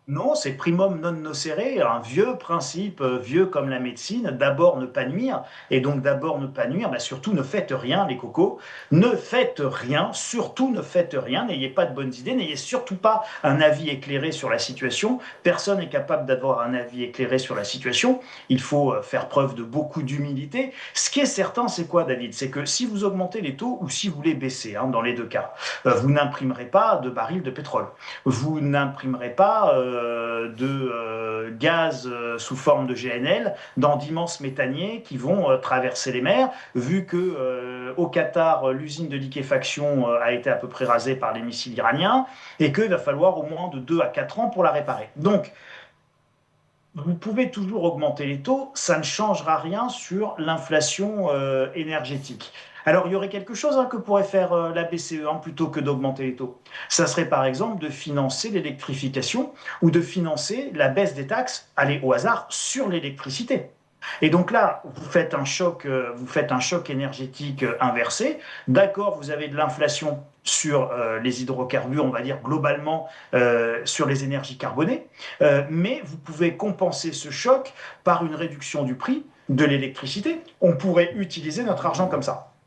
Non, c'est primum non nocere, un vieux principe, vieux comme la médecine, d'abord ne pas nuire. Et donc d'abord ne pas nuire, bah surtout ne faites rien, les cocos. Ne faites rien, surtout ne faites rien, n'ayez pas de bonnes idées, n'ayez surtout pas un avis éclairé sur la situation. Personne n'est capable d'avoir un avis éclairé sur la situation. Il faut faire preuve de beaucoup d'humilité. Ce qui est certain, c'est quoi, David? C'est que si vous augmentez les taux ou si vous les baissez, hein, dans les deux cas, vous n'imprimerez pas de barils de pétrole, vous n'imprimerez pas de gaz sous forme de GNL dans d'immenses méthaniers qui vont traverser les mers, vu que au Qatar, l'usine de liquéfaction a été à peu près rasée par les missiles iraniens et qu'il va falloir au moins de 2 à 4 ans pour la réparer. Donc, vous pouvez toujours augmenter les taux, ça ne changera rien sur l'inflation énergétique. Alors, il y aurait quelque chose, hein, que pourrait faire la BCE, hein, plutôt que d'augmenter les taux. Ça serait par exemple de financer l'électrification ou de financer la baisse des taxes, allez au hasard, sur l'électricité. Et donc là, vous faites un choc énergétique inversé. D'accord, vous avez de l'inflation sur les hydrocarbures, on va dire globalement sur les énergies carbonées, mais vous pouvez compenser ce choc par une réduction du prix de l'électricité. On pourrait utiliser notre argent comme ça.